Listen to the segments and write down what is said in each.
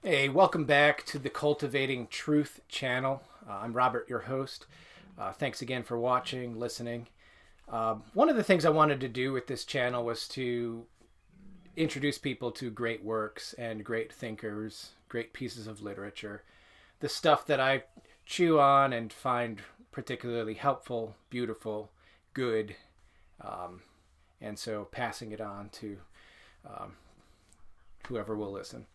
Hey, welcome back to the Cultivating Truth channel. I'm Robert, your host. Thanks again for watching, listening. One of the things I wanted to do with this channel was to introduce people to great works and great thinkers, great pieces of literature, the stuff that I chew on and find particularly helpful, beautiful, good, and so passing it on to whoever will listen.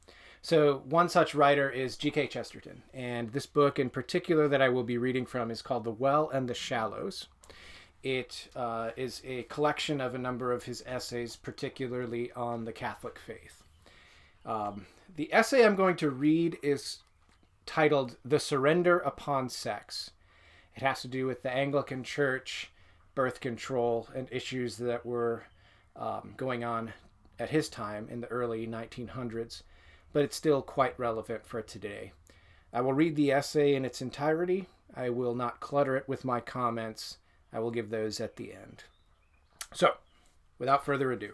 So, one such writer is GK Chesterton, and this book in particular that I will be reading from is called The Well and the Shallows. It is a collection of a number of his essays, particularly on the Catholic faith. The essay I'm going to read is titled The Surrender Upon Sex. It has to do with the Anglican Church, birth control, and issues that were going on at his time in the early 1900s, but it's still quite relevant for today. I will read the essay in its entirety. I will not clutter it with my comments. I will give those at the end. So, without further ado,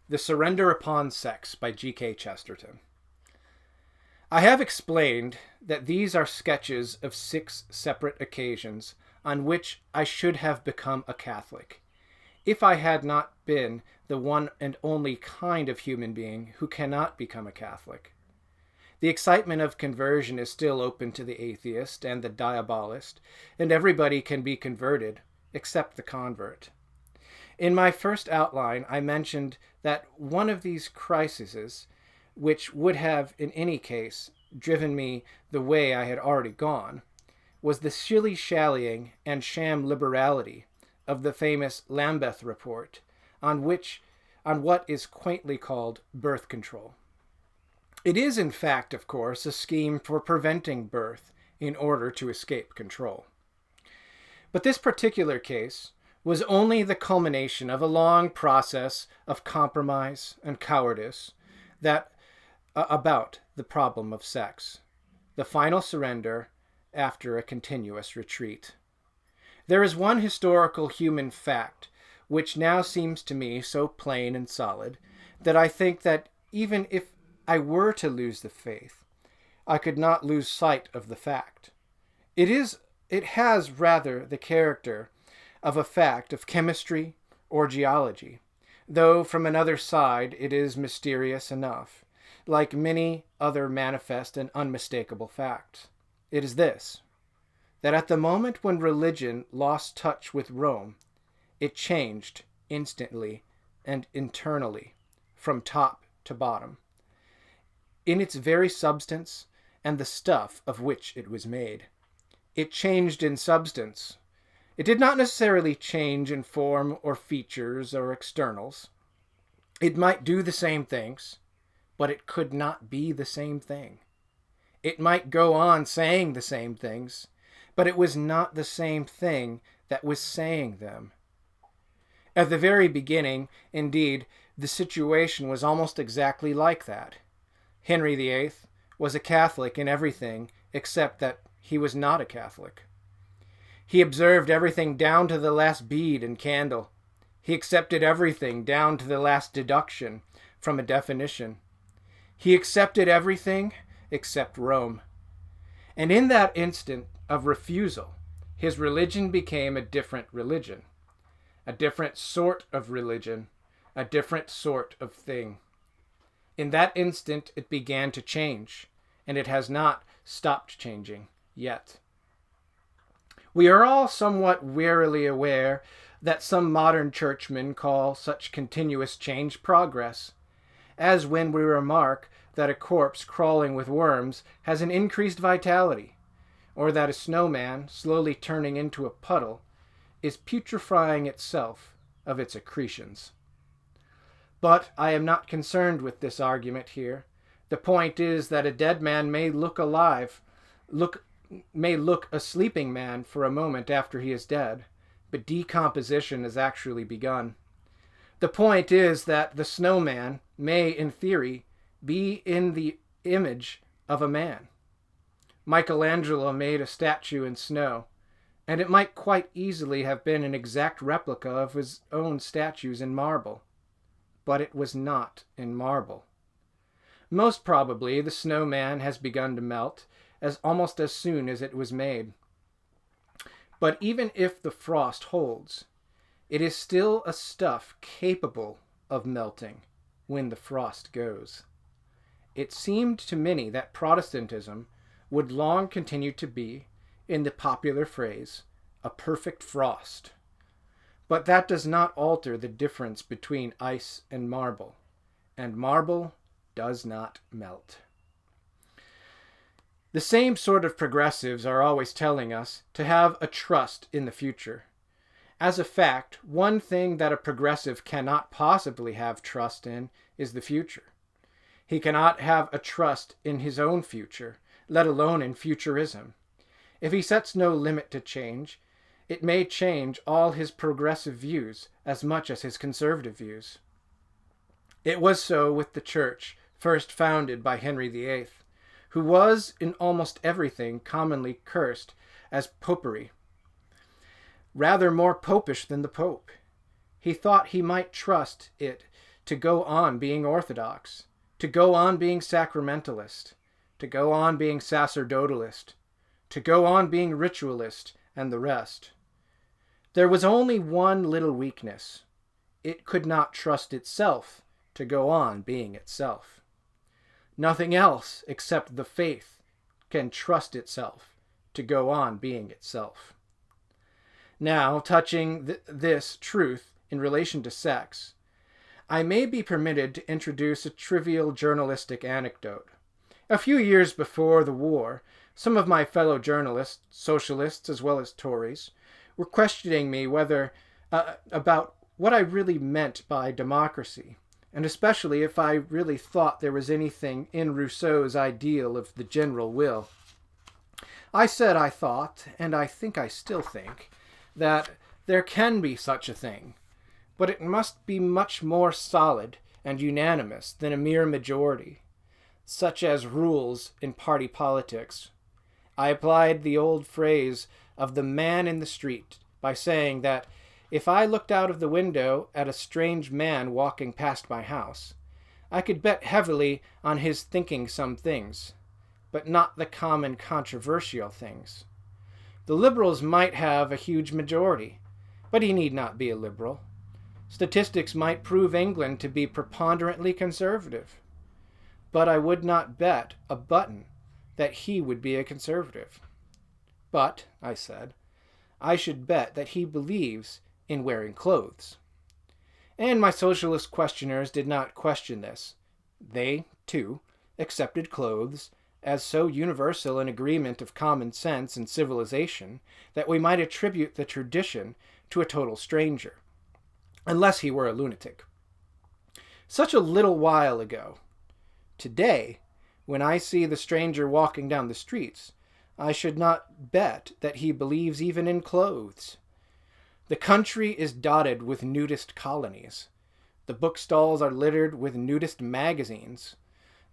The Surrender Upon Sex by GK Chesterton. I have explained that these are sketches of 6 separate occasions on which I should have become a Catholic, if I had not been the one and only kind of human being who cannot become a Catholic. The excitement of conversion is still open to the atheist and the diabolist, and everybody can be converted, except the convert. In my first outline, I mentioned that one of these crises, which would have, in any case, driven me the way I had already gone, was the shilly-shallying and sham liberality of the famous Lambeth Report, on what is quaintly called birth control. It is, in fact, of course, a scheme for preventing birth in order to escape control. But this particular case was only the culmination of a long process of compromise and cowardice about the problem of sex, the final surrender after a continuous retreat. There is one historical human fact which now seems to me so plain and solid that I think that even if I were to lose the faith, I could not lose sight of the fact. It has rather the character of a fact of chemistry or geology, though from another side it is mysterious enough, like many other manifest and unmistakable facts. It is this, that at the moment when religion lost touch with Rome, it changed instantly and internally, from top to bottom, in its very substance and the stuff of which it was made. It changed in substance. It did not necessarily change in form or features or externals. It might do the same things, but it could not be the same thing. It might go on saying the same things, but it was not the same thing that was saying them. At the very beginning, indeed, the situation was almost exactly like that. Henry VIII was a Catholic in everything except that he was not a Catholic. He observed everything down to the last bead and candle. He accepted everything down to the last deduction from a definition. He accepted everything except Rome. And in that instant of refusal, his religion became a different religion, a different sort of religion, a different sort of thing. In that instant, it began to change, and it has not stopped changing yet. We are all somewhat wearily aware that some modern churchmen call such continuous change progress, as when we remark that a corpse crawling with worms has an increased vitality, or that a snowman, slowly turning into a puddle, is putrefying itself of its accretions. But I am not concerned with this argument here. The point is that a dead man may look a sleeping man for a moment after he is dead, but decomposition has actually begun. The point is that the snowman may, in theory, be in the image of a man. Michelangelo made a statue in snow, and it might quite easily have been an exact replica of his own statues in marble. But it was not in marble. Most probably the snowman has begun to melt almost as soon as it was made. But even if the frost holds, it is still a stuff capable of melting when the frost goes. It seemed to many that Protestantism would long continue to be, in the popular phrase, a perfect frost. But that does not alter the difference between ice and marble does not melt. The same sort of progressives are always telling us to have a trust in the future. As a fact, one thing that a progressive cannot possibly have trust in is the future. He cannot have a trust in his own future, let alone in futurism. If he sets no limit to change, it may change all his progressive views as much as his conservative views. It was so with the church, first founded by Henry VIII, who was in almost everything commonly cursed as popery. Rather more popish than the Pope. He thought he might trust it to go on being orthodox, to go on being sacramentalist, to go on being sacerdotalist, to go on being ritualist, and the rest. There was only one little weakness. It could not trust itself to go on being itself. Nothing else except the faith can trust itself to go on being itself. Now, touching this truth in relation to sex, I may be permitted to introduce a trivial journalistic anecdote. A few years before the war, some of my fellow journalists, socialists as well as Tories, were questioning me about what I really meant by democracy, and especially if I really thought there was anything in Rousseau's ideal of the general will. I said I thought, and I think I still think, that there can be such a thing, but it must be much more solid and unanimous than a mere majority, such as rules in party politics. I applied the old phrase of the man in the street by saying that if I looked out of the window at a strange man walking past my house, I could bet heavily on his thinking some things, but not the common controversial things. The Liberals might have a huge majority, but he need not be a Liberal. Statistics might prove England to be preponderantly conservative, but I would not bet a button that he would be a conservative. But, I said, I should bet that he believes in wearing clothes. And my socialist questioners did not question this. They, too, accepted clothes as so universal an agreement of common sense and civilization that we might attribute the tradition to a total stranger, unless he were a lunatic. Such a little while ago. Today, when I see the stranger walking down the streets, I should not bet that he believes even in clothes. The country is dotted with nudist colonies. The bookstalls are littered with nudist magazines.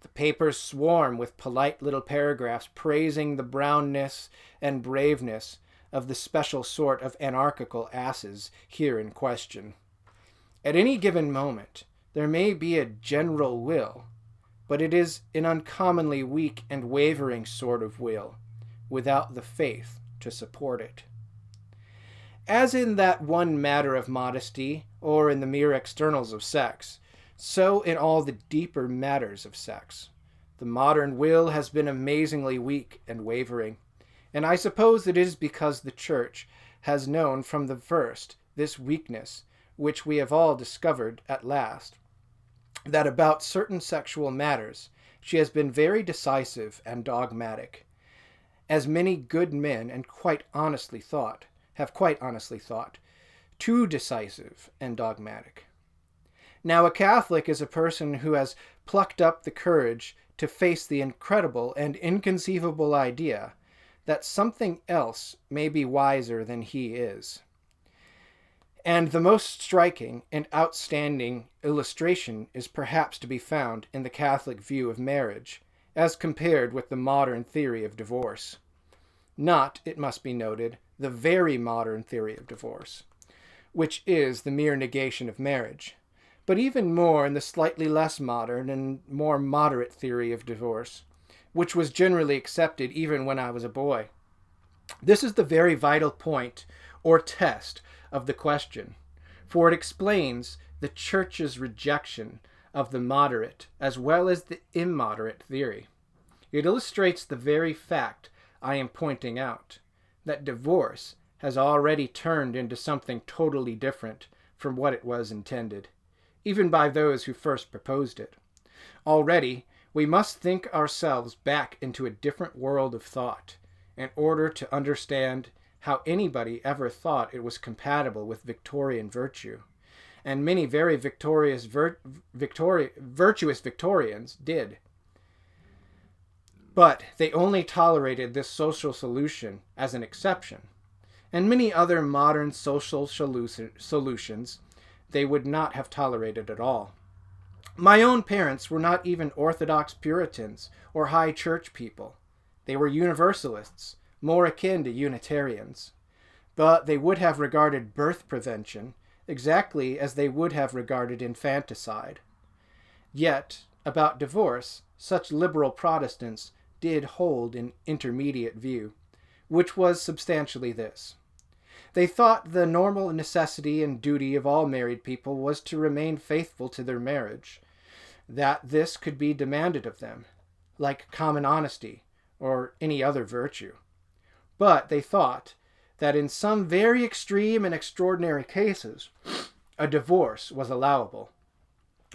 The papers swarm with polite little paragraphs praising the brownness and braveness of the special sort of anarchical asses here in question. At any given moment, there may be a general will, but it is an uncommonly weak and wavering sort of will, without the faith to support it. As in that one matter of modesty, or in the mere externals of sex, so in all the deeper matters of sex, the modern will has been amazingly weak and wavering, and I suppose it is because the Church has known from the first this weakness, which we have all discovered at last, that about certain sexual matters she has been very decisive and dogmatic, as many good men have quite honestly thought, too decisive and dogmatic. Now, a Catholic is a person who has plucked up the courage to face the incredible and inconceivable idea that something else may be wiser than he is. And the most striking and outstanding illustration is perhaps to be found in the Catholic view of marriage, as compared with the modern theory of divorce. Not, it must be noted, the very modern theory of divorce, which is the mere negation of marriage, but even more in the slightly less modern and more moderate theory of divorce, which was generally accepted even when I was a boy. This is the very vital point or test of the question, for it explains the Church's rejection of the moderate as well as the immoderate theory. It illustrates the very fact I am pointing out, that divorce has already turned into something totally different from what it was intended, even by those who first proposed it. Already, we must think ourselves back into a different world of thought in order to understand how anybody ever thought it was compatible with Victorian virtue. And many very virtuous Victorians did. But they only tolerated this social solution as an exception, and many other modern social solutions they would not have tolerated at all. My own parents were not even Orthodox Puritans or High Church people. They were Universalists, more akin to Unitarians. But they would have regarded birth prevention exactly as they would have regarded infanticide. Yet, about divorce, such liberal Protestants did hold an intermediate view, which was substantially this. They thought the normal necessity and duty of all married people was to remain faithful to their marriage, that this could be demanded of them, like common honesty or any other virtue. But they thought that in some very extreme and extraordinary cases, a divorce was allowable.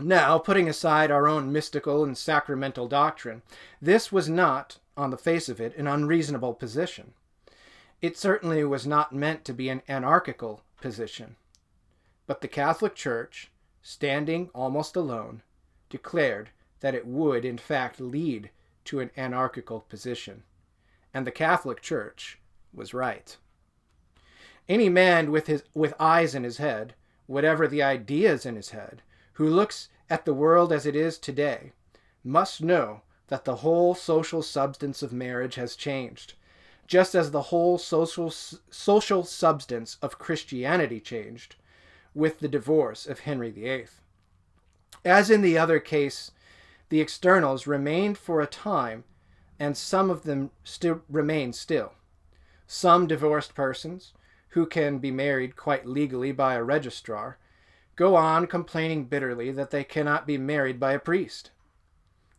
Now, putting aside our own mystical and sacramental doctrine, this was not, on the face of it, an unreasonable position. It certainly was not meant to be an anarchical position. But the Catholic Church, standing almost alone, declared that it would, in fact, lead to an anarchical position. And the Catholic Church was right. Any man with eyes in his head, whatever the ideas in his head, who looks at the world as it is today, must know that the whole social substance of marriage has changed, just as the whole social substance of Christianity changed with the divorce of Henry VIII. As in the other case, the externals remained for a time, and some of them remain still. Some divorced persons, who can be married quite legally by a registrar, go on complaining bitterly that they cannot be married by a priest.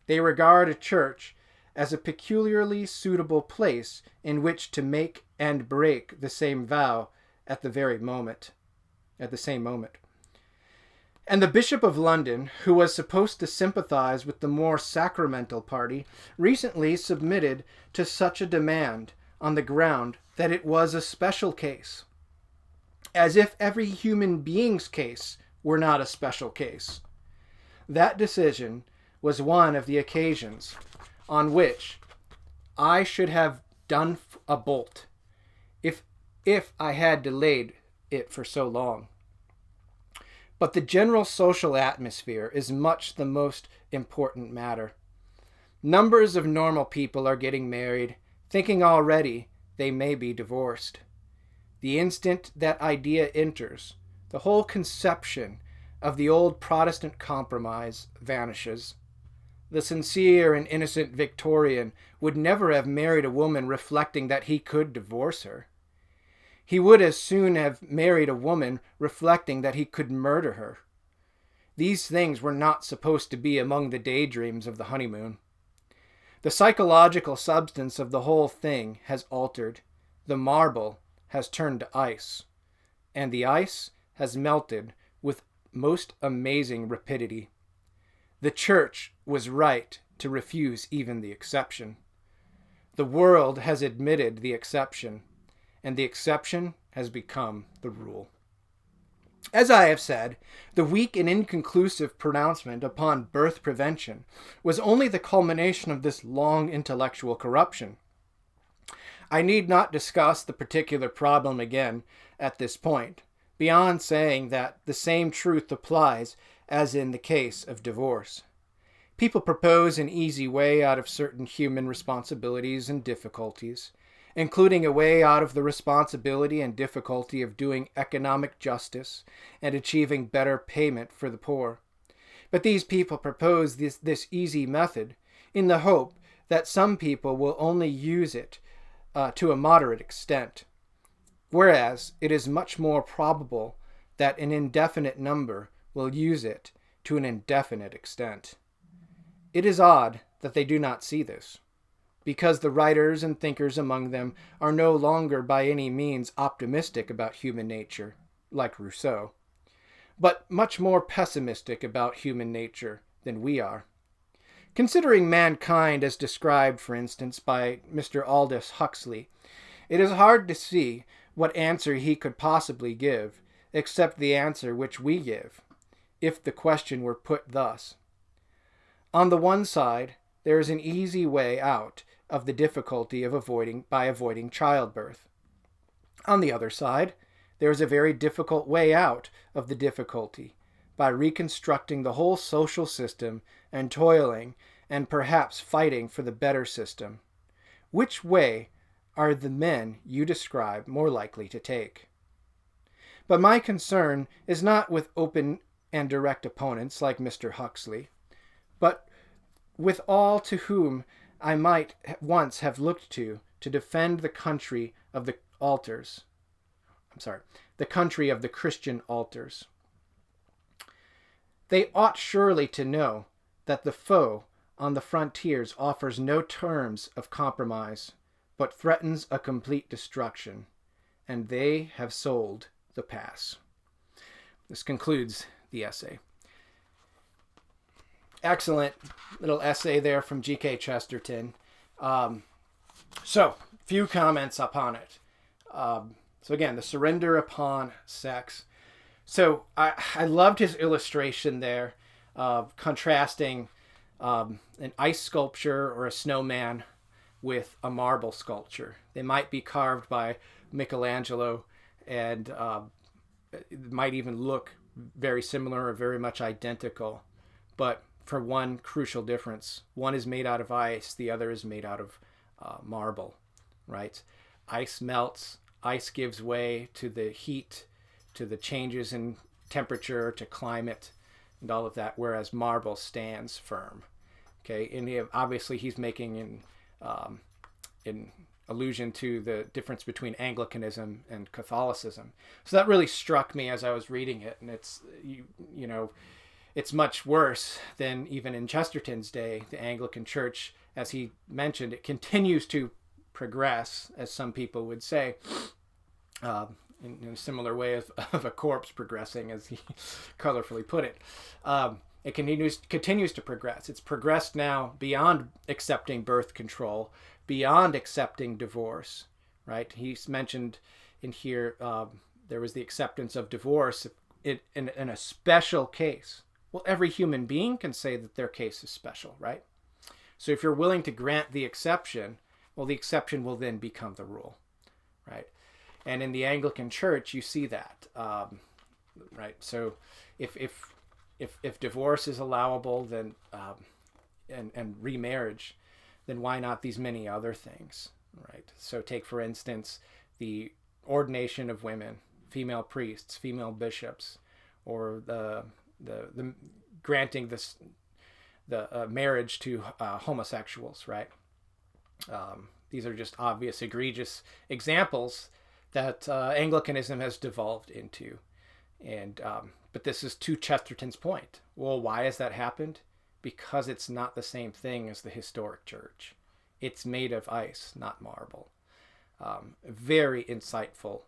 They regard a church as a peculiarly suitable place in which to make and break the same vow at the same moment. And the Bishop of London, who was supposed to sympathize with the more sacramental party, recently submitted to such a demand on the ground that it was a special case, as if every human being's case were not a special case. That decision was one of the occasions on which I should have done a bolt if I had delayed it for so long. But the general social atmosphere is much the most important matter. Numbers of normal people are getting married, thinking already they may be divorced. The instant that idea enters, the whole conception of the old Protestant compromise vanishes. The sincere and innocent Victorian would never have married a woman reflecting that he could divorce her. He would as soon have married a woman reflecting that he could murder her. These things were not supposed to be among the daydreams of the honeymoon. The psychological substance of the whole thing has altered. The marble has turned to ice, and the ice has melted with most amazing rapidity. The Church was right to refuse even the exception. The world has admitted the exception, and the exception has become the rule. As I have said, the weak and inconclusive pronouncement upon birth prevention was only the culmination of this long intellectual corruption. I need not discuss the particular problem again at this point, beyond saying that the same truth applies as in the case of divorce. People propose an easy way out of certain human responsibilities and difficulties, including a way out of the responsibility and difficulty of doing economic justice and achieving better payment for the poor. But these people propose this easy method in the hope that some people will only use it to a moderate extent, whereas it is much more probable that an indefinite number will use it to an indefinite extent. It is odd that they do not see this, because the writers and thinkers among them are no longer by any means optimistic about human nature, like Rousseau, but much more pessimistic about human nature than we are. Considering mankind as described, for instance, by Mr. Aldous Huxley, it is hard to see what answer he could possibly give, except the answer which we give, if the question were put thus. On the one side, there is an easy way out of the difficulty of avoiding childbirth. On the other side, there is a very difficult way out of the difficulty by reconstructing the whole social system and toiling and perhaps fighting for the better system. Which way are the men you describe more likely to take? But my concern is not with open and direct opponents like Mr. Huxley, but with all to whom I might once have looked to defend the country of the altars. The country of the Christian altars. They ought surely to know that the foe on the frontiers offers no terms of compromise, but threatens a complete destruction, and they have sold the pass. This concludes the essay. Excellent little essay there from GK Chesterton. So, few comments upon it. So again, the surrender upon sex. So I loved his illustration there of contrasting an ice sculpture or a snowman with a marble sculpture. They might be carved by Michelangelo, and it might even look very similar or very much identical. But for one crucial difference, one is made out of ice, the other is made out of marble, right? Ice melts, ice gives way to the heat, to the changes in temperature, to climate, and all of that, whereas marble stands firm. Okay, and obviously he's making in allusion to the difference between Anglicanism and Catholicism. So that really struck me as I was reading it, and it's you know, it's much worse than even in Chesterton's day. The Anglican Church, as he mentioned, it continues to progress, as some people would say, in a similar way of a corpse progressing, as he colorfully put it. It continues to progress. It's progressed now beyond accepting birth control, beyond accepting divorce, right? He's mentioned in here there was the acceptance of divorce in a special case. Well, every human being can say that their case is special, right? So if you're willing to grant the exception, well, the exception will then become the rule, right? And in the Anglican Church, you see that, right? So if divorce is allowable, then and remarriage, then why not these many other things, right? So take, for instance, the ordination of women, female priests, female bishops, or the granting the marriage to homosexuals, right? These are just obvious, egregious examples that Anglicanism has devolved into. And but this is to Chesterton's point. Well, why has that happened? Because it's not the same thing as the historic church. It's made of ice, not marble. Very insightful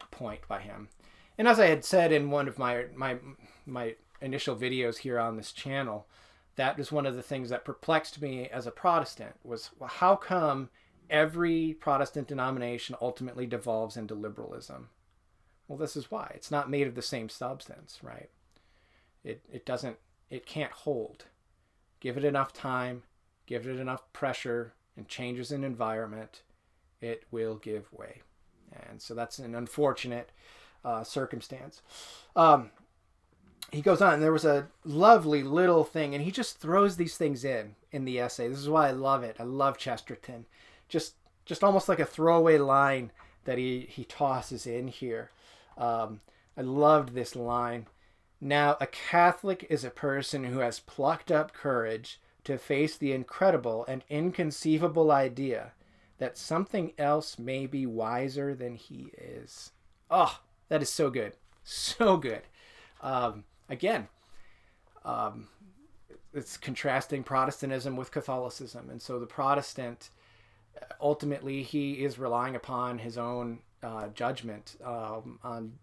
point by him. And as I had said in one of my initial videos here on this channel, that was one of the things that perplexed me as a Protestant, was, well, how come every Protestant denomination ultimately devolves into liberalism? Well, this is why. It's not made of the same substance, right? It can't hold. Give it enough time, give it enough pressure and changes in environment, it will give way. And so that's an unfortunate circumstance. He goes on, and there was a lovely little thing, and he just throws these things in the essay. This is why I love it. I love Chesterton. Just almost like a throwaway line that he tosses in here. I loved this line. Now, a Catholic is a person who has plucked up courage to face the incredible and inconceivable idea that something else may be wiser than he is. Oh, that is so good. So good. Again, it's contrasting Protestantism with Catholicism. And so the Protestant, ultimately, he is relying upon his own judgment on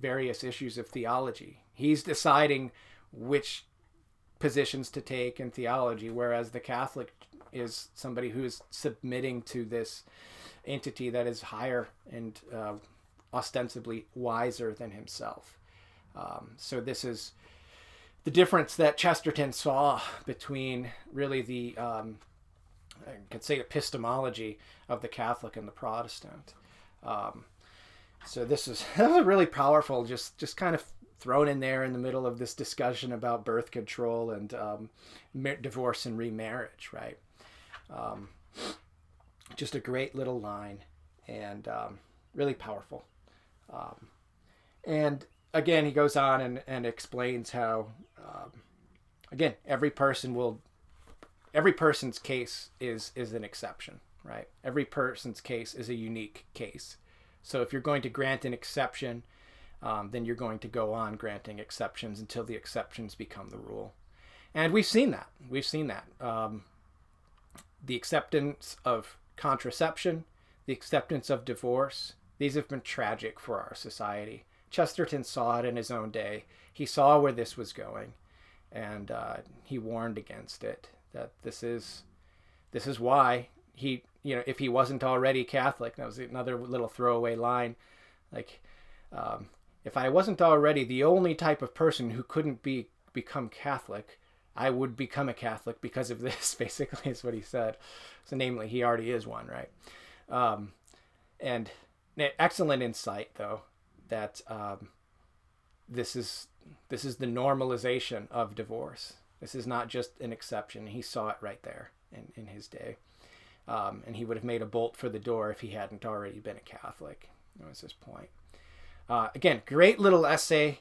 various issues of theology. He's deciding which positions to take in theology, whereas the Catholic is somebody who is submitting to this entity that is higher and ostensibly wiser than himself. So this is the difference that Chesterton saw between really the, I could say, epistemology of the Catholic and the Protestant. So this is really powerful, just kind of thrown in there in the middle of this discussion about birth control and divorce and remarriage, right? Just a great little line, and really powerful. And again, he goes on and explains how, again, every person's case is an exception, right? Every person's case is a unique case. So if you're going to grant an exception, then you're going to go on granting exceptions until the exceptions become the rule. And we've seen that. The acceptance of contraception, the acceptance of divorce, these have been tragic for our society. Chesterton saw it in his own day. He saw where this was going, and he warned against it, that this is why he, if he wasn't already Catholic, that was another little throwaway line, like, if I wasn't already the only type of person who couldn't become Catholic, I would become a Catholic because of this, basically, is what he said. So namely, he already is one, right? And excellent insight, though, that this is the normalization of divorce. This is not just an exception. He saw it right there in his day. And he would have made a bolt for the door if he hadn't already been a Catholic. That was his point. Again, great little essay.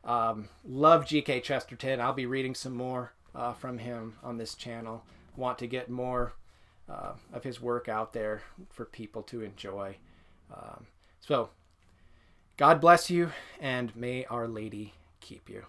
Love GK Chesterton. I'll be reading some more from him on this channel. Want to get more of his work out there for people to enjoy. So, God bless you, and may Our Lady keep you.